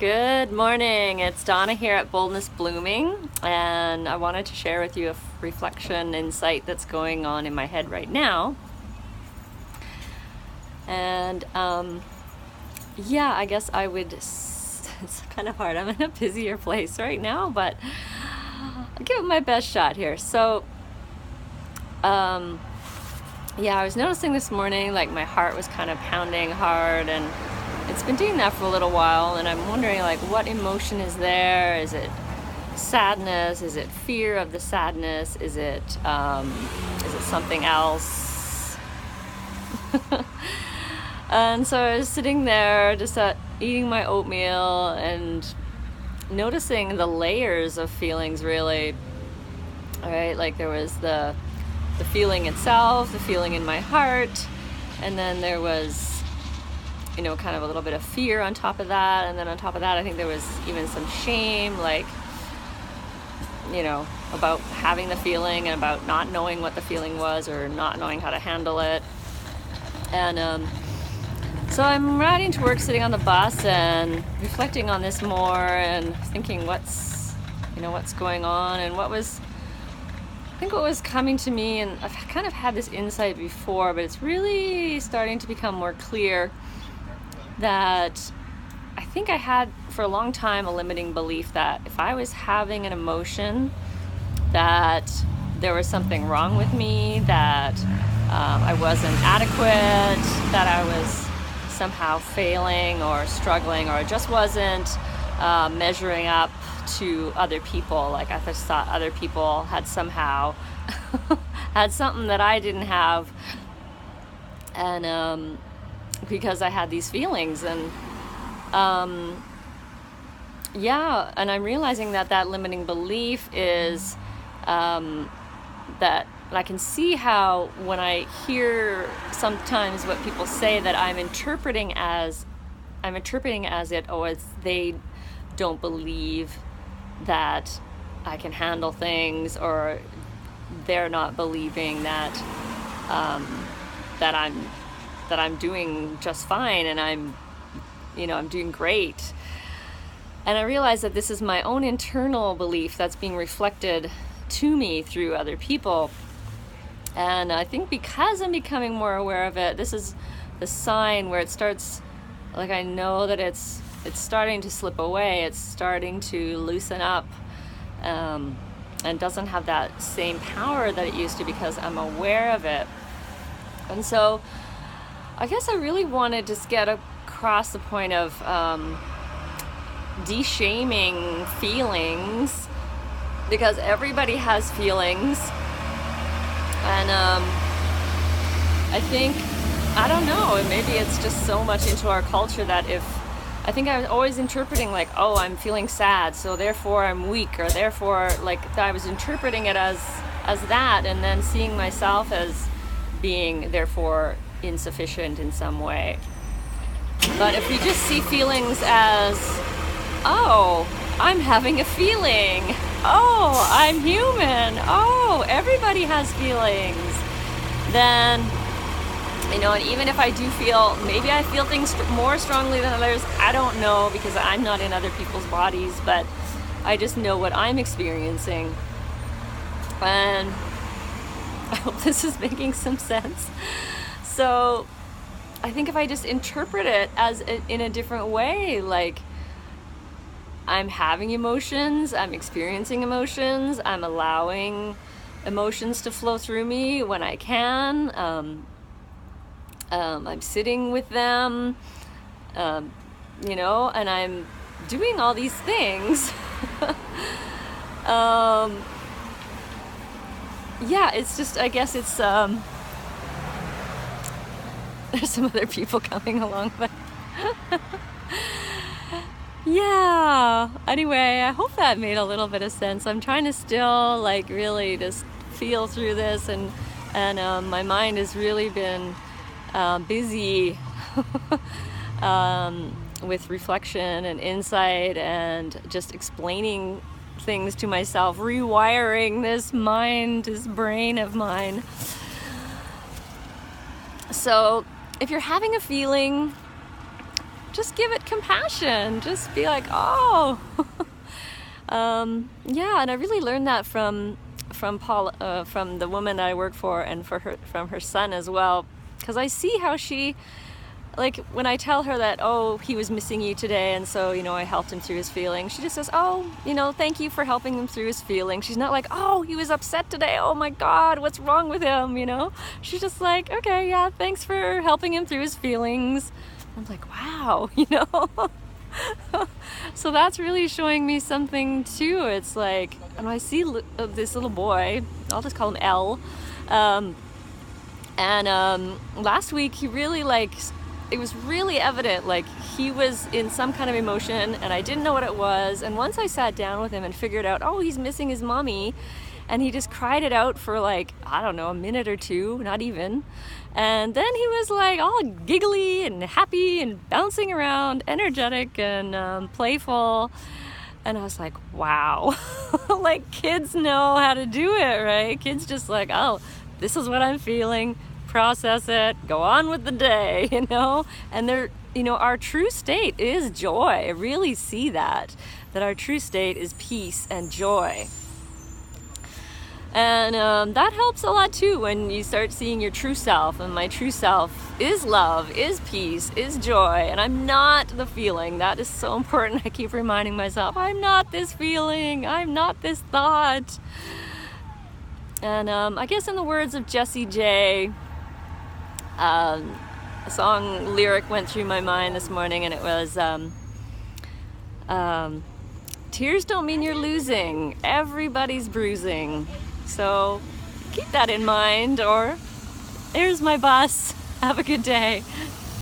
Good morning. It's Donna here at Boldness Blooming, and I wanted to share with you a reflection insight that's going on in my head right now. And yeah, I guess I would, it's kind of hard. I'm in a busier place right now, but I'll give it my best shot here. So yeah, I was noticing this morning, like my heart was kind of pounding hard, and it's been doing that for a little while, and I'm wondering, like, what emotion is there? Is it sadness? Is it fear of the sadness? Is it something else? And so I was sitting there just eating my oatmeal and noticing the layers of feelings, really. All right, like there was the feeling itself, the feeling in my heart, and then there was, you know, kind of a little bit of fear on top of that, and then on top of that I think there was even some shame, like, you know, about having the feeling and about not knowing what the feeling was or not knowing how to handle it. And so I'm riding to work, sitting on the bus and reflecting on this more and thinking what's going on, and what was coming to me, and I've kind of had this insight before, but it's really starting to become more clear that I think I had for a long time a limiting belief that if I was having an emotion, that there was something wrong with me, that I wasn't adequate, that I was somehow failing or struggling, or I just wasn't measuring up to other people. Like I just thought other people had somehow had something that I didn't have, and because I had these feelings, and yeah, and I'm realizing that limiting belief is that I can see how when I hear sometimes what people say, that I'm interpreting as it, or as they don't believe that I can handle things, or they're not believing that I'm doing just fine, and I'm doing great. And I realize that this is my own internal belief that's being reflected to me through other people. And I think because I'm becoming more aware of it, this is the sign where it starts, like, I know that it's starting to slip away, it's starting to loosen up, and doesn't have that same power that it used to, because I'm aware of it. And so I guess I really want to just get across the point of de-shaming feelings, because everybody has feelings. And I think, I don't know, maybe it's just so much into our culture that I think I was always interpreting, like, oh, I'm feeling sad, so therefore I'm weak, or therefore, like, I was interpreting it as that, and then seeing myself as being therefore insufficient in some way. But if we just see feelings as, oh, I'm having a feeling, oh, I'm human, oh, everybody has feelings, then, and even if I do feel, maybe I feel things more strongly than others, I don't know, because I'm not in other people's bodies, but I just know what I'm experiencing. And I hope this is making some sense. So I think if I just interpret it as in a different way, like, I'm having emotions, I'm experiencing emotions, I'm allowing emotions to flow through me when I can, I'm sitting with them, and I'm doing all these things. Yeah, it's just, I guess it's, there's some other people coming along, but yeah, anyway, I hope that made a little bit of sense. I'm trying to still, like, really just feel through this, and my mind has really been busy with reflection and insight, and just explaining things to myself, rewiring this brain of mine. So if you're having a feeling, just give it compassion. Just be like, oh. Yeah, and I really learned that from the woman I work for, and from her son as well, because I see how she, like, when I tell her that, oh, he was missing you today, and so, I helped him through his feelings, she just says, oh, thank you for helping him through his feelings. She's not like, oh, he was upset today, oh my God, what's wrong with him, She's just like, okay, yeah, thanks for helping him through his feelings. I'm like, wow, So that's really showing me something too. It's like, and I see this little boy, I'll just call him L, last week he really, it was really evident, he was in some kind of emotion and I didn't know what it was. And once I sat down with him and figured out, oh, he's missing his mommy, and he just cried it out for I don't know, a minute or two, not even. And then he was all giggly and happy and bouncing around, energetic and playful. And I was like, wow, kids know how to do it, right? Kids just oh, this is what I'm feeling, process it, go on with the day, And they're, our true state is joy. I really see that our true state is peace and joy. And that helps a lot too when you start seeing your true self. And my true self is love, is peace, is joy. And I'm not the feeling. That is so important. I keep reminding myself, I'm not this feeling. I'm not this thought. And I guess in the words of Jessie J, a song lyric went through my mind this morning, and it was, tears don't mean you're losing. Everybody's bruising. So keep that in mind, or there's my bus. Have a good day.